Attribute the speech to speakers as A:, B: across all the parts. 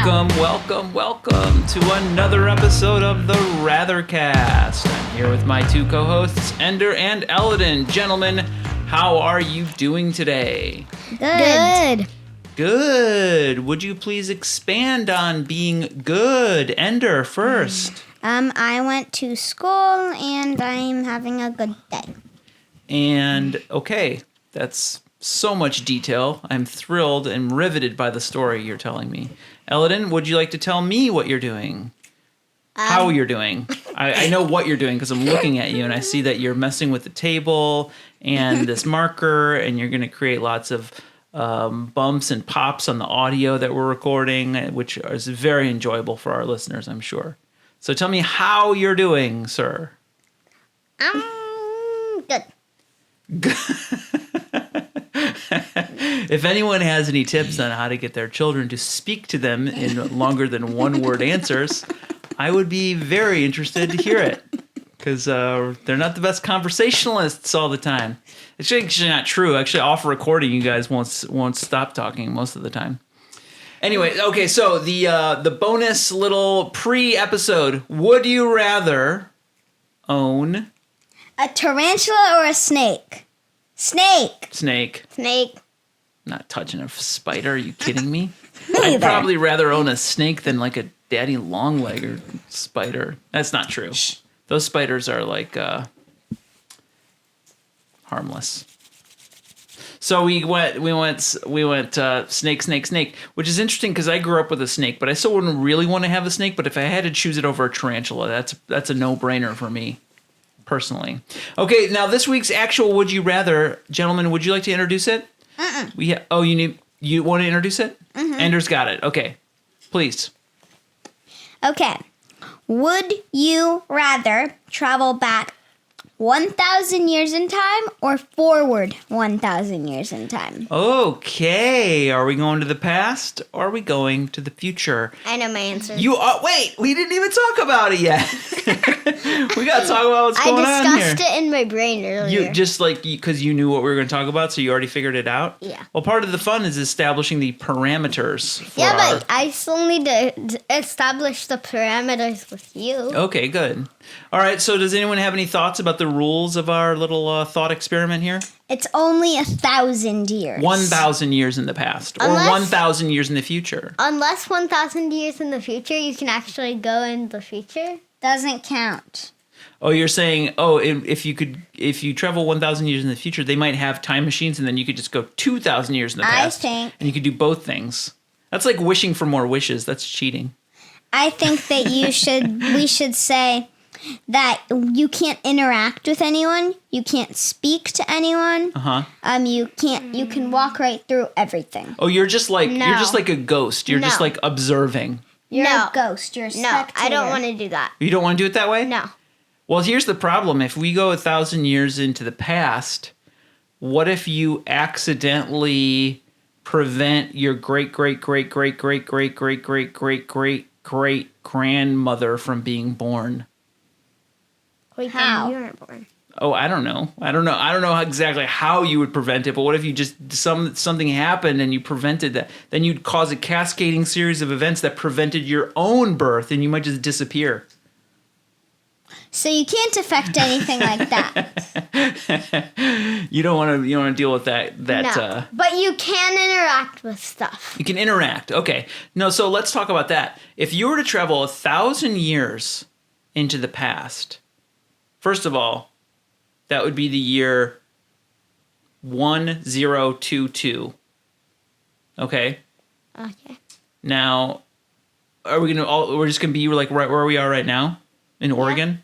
A: Welcome to another episode of TheRathercast. I'm here with my two co-hosts, Ender and Eldon. Gentlemen, how are you doing today? Good. Would you please expand on being good? Ender, first.
B: I went to school and I'm having a good day.
A: And, okay, that's so much detail. I'm thrilled and riveted by the story you're telling me. Eldon, would you like to tell me what you're doing? How you're doing? I know what you're doing because I'm looking at you and I see that you're messing with the table and this marker, and you're going to create lots of bumps and pops on the audio that we're recording, which is very enjoyable for our listeners, I'm sure. So tell me how you're doing, sir.
B: Good.
A: If anyone has any tips on how to get their children to speak to them in longer than one-word answers, I would be very interested to hear it, because they're not the best conversationalists all the time. It's actually not true. Actually, off recording, you guys won't stop talking most of the time. Anyway, okay, so the bonus little pre-episode. Would you rather own
B: a tarantula or a snake? Snake.
A: Not touching a spider. Are you kidding me? I'd probably rather own a snake than like a daddy long leg or spider. That's not true. Those spiders are like harmless. So we went snake, which is interesting because I grew up with a snake, but I still wouldn't really want to have a snake. But if I had to choose it over a tarantula, that's a no-brainer for me, personally. Okay, now this week's actual Would You Rather, gentlemen, would you like to introduce it? You want to introduce it? Mm-hmm. Ender's got it. Okay, please.
B: Okay. Would you rather travel back 1,000 years in time or forward 1,000 years in time?
A: Okay. Are we going to the past or are we going to the future?
B: I know my answer.
A: Wait, we didn't even talk about it yet. We got to talk about what's going on here.
B: I discussed it in my brain earlier.
A: Because you knew what we were going to talk about, so you already figured it out?
B: Yeah.
A: Well, part of the fun is establishing the parameters.
B: But I still need to establish the parameters with you.
A: Okay, good. All right, so does anyone have any thoughts about the rules of our little thought experiment here?
B: It's only 1,000 years.
A: 1,000 years in the past, or 1,000 years in the future.
B: Unless 1,000 years in the future, you can actually go in the future. Doesn't count.
A: Oh, you're saying, if you travel 1,000 years in the future, they might have time machines, and then you could just go 2,000 years in the past. And you could do both things. That's like wishing for more wishes. That's cheating. I think that
B: we should say that you can't interact with anyone, you can't speak to anyone. You can walk right through everything.
A: Oh, you're just like a ghost. You're just like observing.
B: You're a ghost. You're a spectator. No, I don't want to do that.
A: You don't want to do it that way?
B: No.
A: Well, here's the problem. If we go 1,000 years into the past, what if you accidentally prevent your great grandmother from being born?
B: Wait, how? You weren't born.
A: Oh, I don't know. I don't know exactly how you would prevent it, but what if you just something happened and you prevented that? Then you'd cause a cascading series of events that prevented your own birth, and you might just disappear.
B: So you can't affect anything like that.
A: You don't want to deal with that.
B: No, but you can interact with stuff.
A: You can interact. Okay. No, so let's talk about that. If you were to travel 1,000 years into the past, first of all, that would be the year 1022. Okay?
B: Okay.
A: Now, we're just going to be like right where we are right now in Oregon?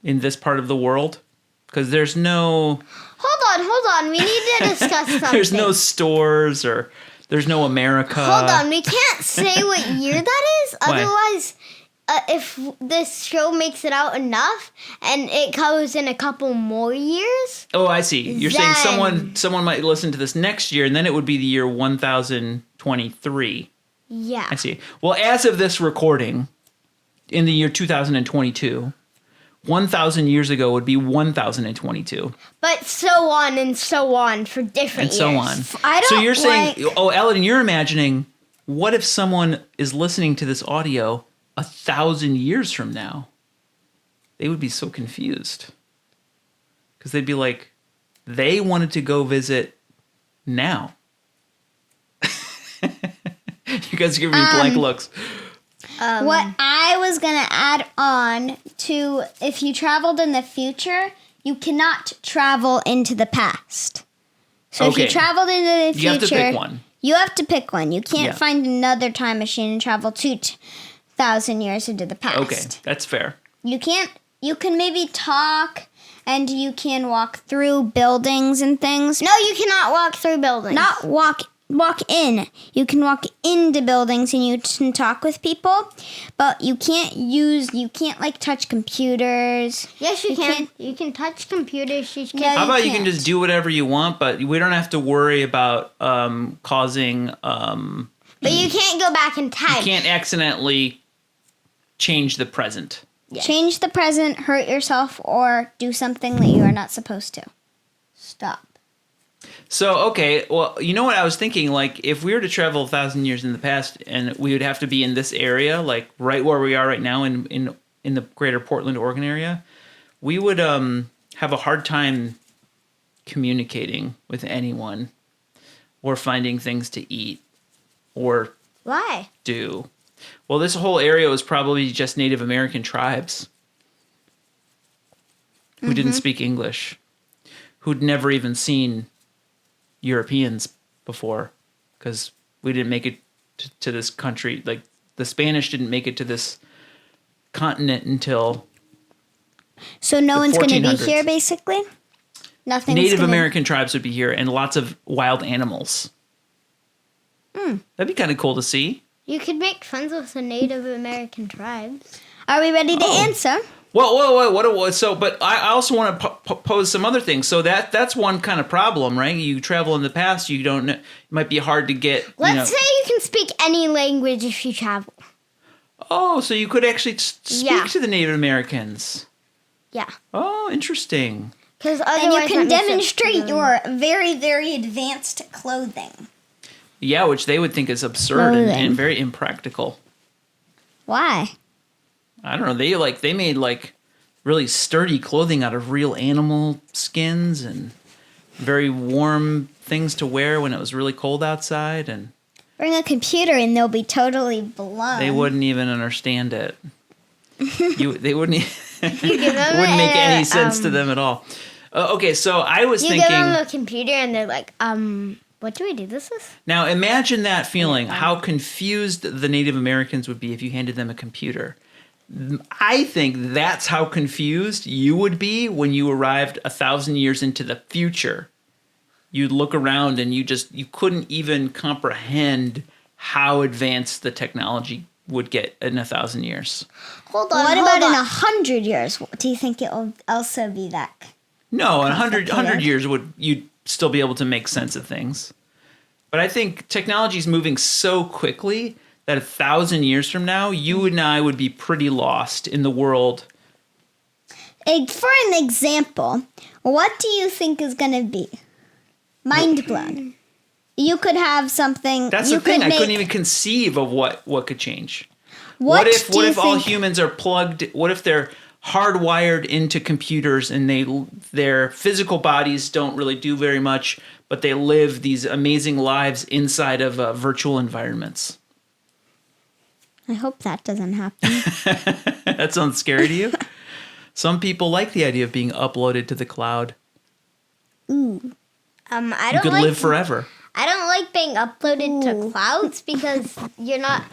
A: In this part of the world? Because there's no...
B: Hold on. We need to discuss something.
A: There's no stores or there's no America.
B: Hold on. We can't say what year that is.
A: Why?
B: Otherwise... if this show makes it out enough and it goes in a couple more years.
A: Oh, I see. You're saying someone might listen to this next year, and then it would be the year 1023.
B: Yeah.
A: I see. Well, as of this recording, in the year 2022, 1,000 years ago would be 1,022.
B: But so on and so on for different years.
A: And so on. So you're saying, Ellen, you're imagining what if someone is listening to this audio 1,000 years from now? They would be so confused. Because they'd be like, they wanted to go visit now. You guys are giving me blank looks.
B: What I was going to add on to if you traveled in the future, you cannot travel into the past. So if you traveled into the future,
A: you have to pick one.
B: You have to pick one. You can't find another time machine and travel 2,000 years into the past.
A: Okay, that's fair.
B: You can't. You can maybe talk, and you can walk through buildings and things.
C: No, you cannot walk through buildings.
B: Not walk in. You can walk into buildings and you can talk with people, but you can't like touch computers.
C: Yes, you can. You can touch computers. You can.
B: No,
A: How about you
B: can't.
A: can just do whatever you want, but we don't have to worry about causing.
C: But you can't go back in time.
A: You can't accidentally change the present.
C: Yes.
B: Change the present, hurt yourself, or do something that you are not supposed to. Stop.
A: So, okay, well, you know what I was thinking? Like, if we were to travel 1,000 years in the past, and we would have to be in this area, like right where we are right now in the greater Portland, Oregon area, we would have a hard time communicating with anyone or finding things to eat or
C: Why?
A: do. Well, this whole area was probably just Native American tribes who didn't speak English, who'd never even seen Europeans before, because we didn't make it to this country. Like, the Spanish didn't make it to this continent until
B: So no
A: The
B: one's going to be
A: 1400s.
B: here, basically? Nothing's
A: Native
B: gonna...
A: American tribes would be here, and lots of wild animals. That'd be kind of cool to see.
C: You could make friends with the Native American tribes.
B: Are we ready to answer?
A: Whoa. So, but I also want to pose some other things. So that's one kind of problem, right? You travel in the past, you don't know, it might be hard to get.
C: Let's say you can speak any language if you travel.
A: Oh, so you could actually speak
C: Yeah.
A: to the Native Americans.
C: Yeah.
A: Oh, interesting.
C: Because
B: And you can demonstrate your very, very advanced clothing.
A: Yeah, which they would think is absurd
B: Clothing.
A: and very impractical.
B: Why?
A: I don't know. They made like really sturdy clothing out of real animal skins and very warm things to wear when it was really cold outside, and
B: Bring a computer and they'll be totally blown.
A: they wouldn't even understand it. They wouldn't. It
C: You give them
A: wouldn't make any sense to them at all. Okay, so I was
C: You
A: thinking.
C: give them a computer and they're like, what do we do this with?
A: Now imagine that feeling. How confused the Native Americans would be if you handed them a computer. I think that's how confused you would be when you arrived 1,000 years into the future. You'd look around and you couldn't even comprehend how advanced the technology would get in 1,000 years.
C: Hold on.
B: What about in 100 years? Do you think it will also be that?
A: No, in 100
B: Complicated.
A: years you'd still be able to make sense of things. But I think technology is moving so quickly that 1,000 years from now, you and I would be pretty lost in the world.
B: For an example, what do you think is going to be? Mind blown. You could have something.
A: That's
B: you
A: the thing.
B: could
A: I couldn't
B: make-
A: even conceive of what could change.
B: What do
A: What
B: you
A: if all
B: think-
A: humans are plugged? What if they're hardwired into computers and their physical bodies don't really do very much, but they live these amazing lives inside of virtual environments?
B: I hope that doesn't happen.
A: That sounds scary to you? Some people like the idea of being uploaded to the cloud.
C: I
A: You
C: don't
A: could
C: like
A: live forever.
C: I don't like being uploaded to clouds because you're not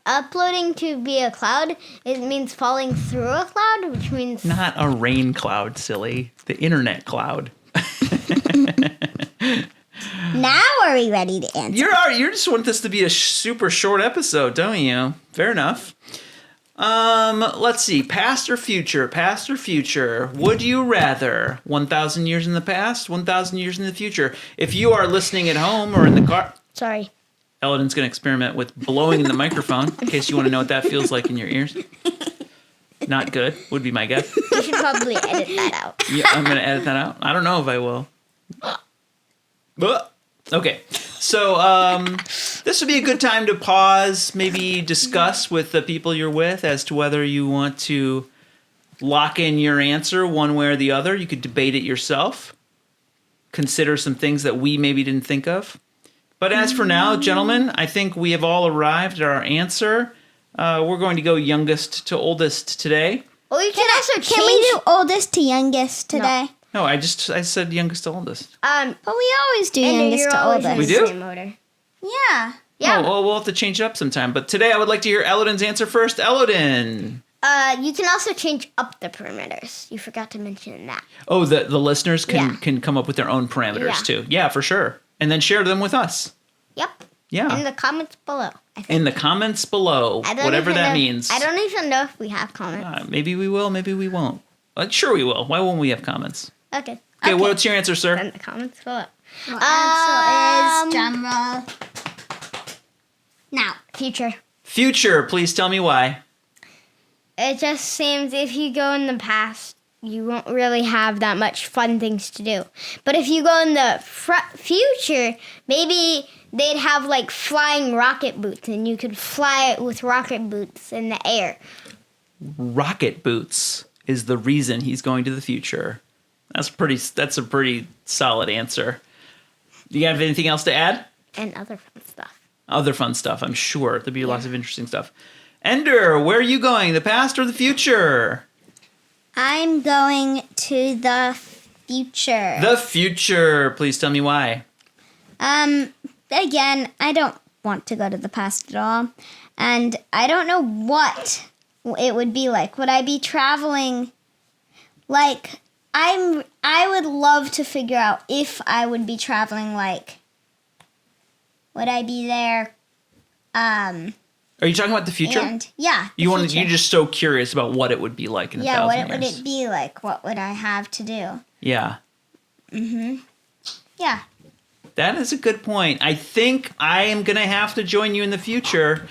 C: uploading to be a cloud. It means falling through a cloud, which means
A: Not a rain cloud, silly. The internet cloud.
B: Now are we ready to answer?
A: You just want this to be a super short episode, don't you? Fair enough. Let's see. Past or future? Past or future? Would you rather 1,000 years in the past, 1,000 years in the future? If you are listening at home or in the car,
C: sorry.
A: Eldon's going to experiment with blowing in the microphone in case you want to know what that feels like in your ears. Not good, would be my guess.
C: You should probably edit that out.
A: Yeah, I'm going to edit that out. I don't know if I will. But okay. So this would be a good time to pause, maybe discuss with the people you're with as to whether you want to lock in your answer one way or the other. You could debate it yourself. Consider some things that we maybe didn't think of. But as for now, gentlemen, I think we have all arrived at our answer. We're going to go youngest to oldest today.
C: Or you can also change.
B: Can we do oldest to youngest today?
A: No, I said youngest to oldest.
B: But we always do
C: and
B: youngest
C: you're
B: to
C: always in
B: oldest.
A: We
C: the
A: do?
C: same order.
B: Yeah.
C: Yeah.
A: Oh, well, we'll have to change it up sometime. But today I would like to hear Elodin's answer first. Elodin.
C: You can also change up the parameters. You forgot to mention that.
A: Oh, the listeners
C: Yeah.
A: can come up with their own parameters
C: Yeah.
A: too. Yeah, for sure. And then share them with us.
C: Yep.
A: Yeah.
C: In the comments below. I think.
A: In the comments below,
C: I don't
A: whatever
C: even
A: that
C: know-
A: means.
C: I don't even know if we have comments.
A: Maybe we will, maybe we won't. Sure we will. Why won't we have comments?
C: Okay.
A: Okay, what's your answer, sir?
C: In the comments below.
B: Answer is drum roll. Now.
C: Future.
A: Future, please tell me why.
C: It just seems if you go in the past, you won't really have that much fun things to do. But if you go in the future, maybe they'd have like flying rocket boots and you could fly with rocket boots in the air.
A: Rocket boots is the reason he's going to the future. That's a pretty solid answer. Do you have anything else to add?
C: And other fun stuff.
A: Other fun stuff, I'm sure. There'll be lots of interesting stuff. Ender, where are you going? The past or the future?
B: I'm going to the future.
A: The future. Please tell me why.
B: Again, I don't want to go to the past at all. And I don't know what it would be like. Would I be traveling like I would love to figure out if I would be traveling like would I be there
A: Are you talking about the future?
B: and yeah. the
A: You're
B: future.
A: just so curious about what it would be like in a
B: Yeah,
A: thousand
B: what would
A: years.
B: it be like? What would I have to do?
A: Yeah.
B: Yeah.
A: That is a good point. I think I am gonna have to join you in the future.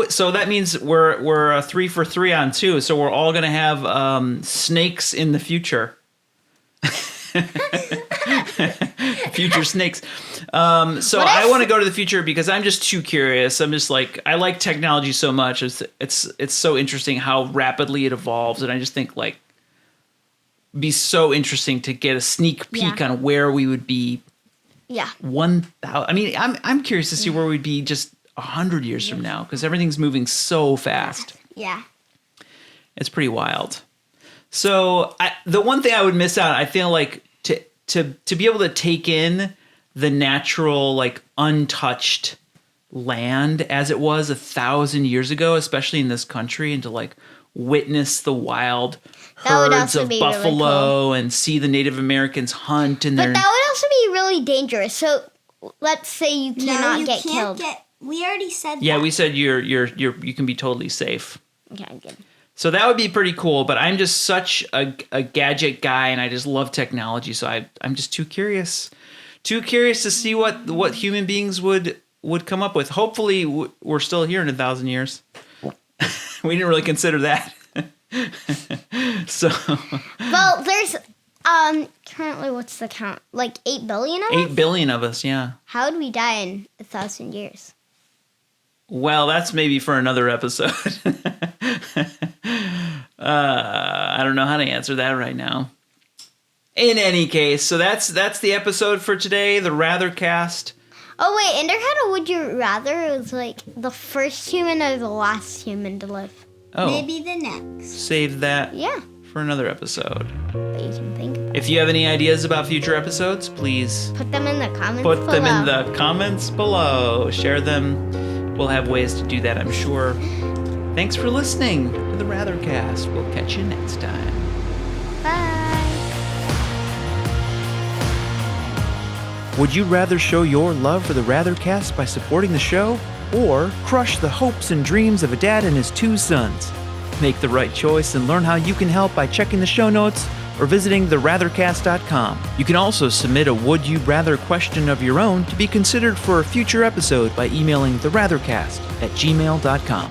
A: So that means we're 3 for 3 on 2. So we're all gonna have snakes in the future. Future snakes. So I want to go to the future because I'm just too curious. I'm just like I like technology so much. It's so interesting how rapidly it evolves, and I just think like be so interesting to get a sneak peek
B: Yeah.
A: on where we would be.
C: Yeah.
A: 1,000. I mean, I'm curious to see where we'd be just 100 years from now because everything's moving so fast.
C: Yeah.
A: It's pretty wild. So the one thing I would miss out, I feel like to be able to take in the natural, like untouched land as it was 1,000 years ago, especially in this country, and to like witness the wild
C: That would
A: herds
C: also
A: of
C: be really
A: buffalo and see the Native Americans hunt and
C: But
A: their.
C: that would also be really dangerous. So let's say you cannot get killed.
B: We already said
A: Yeah, we said you can be totally safe.
C: Okay, good.
A: So that would be pretty cool, but I'm just such a gadget guy and I just love technology, so I'm just too curious. Too curious to see what human beings would come up with. Hopefully we're still here in 1,000 years. We didn't really consider that. So
C: Well, there's currently what's the count? Like 8 billion of us?
A: 8 billion of us, yeah.
C: How would we die in 1,000 years?
A: Well, that's maybe for another episode. I don't know how to answer that right now. In any case, so that's the episode for today, the Rathercast.
C: Oh wait, Ender had a would you rather? It was like the first human or the last human to live.
A: Oh,
B: Maybe the next.
A: save that
C: Yeah,
A: for another episode.
C: but you can think about it.
A: If you have any ideas about future episodes, please
C: Put them in the comments
A: put
C: below.
A: them in the comments below. Share them. We'll have ways to do that, I'm sure. Thanks for listening to the Rathercast. We'll catch you next time.
C: Bye.
A: Would you rather show your love for the Rathercast by supporting the show, or crush the hopes and dreams of a dad and his 2 sons? Make the right choice and learn how you can help by checking the show notes or visiting TheRathercast.com. You can also submit a Would You Rather question of your own to be considered for a future episode by emailing TheRathercast@gmail.com.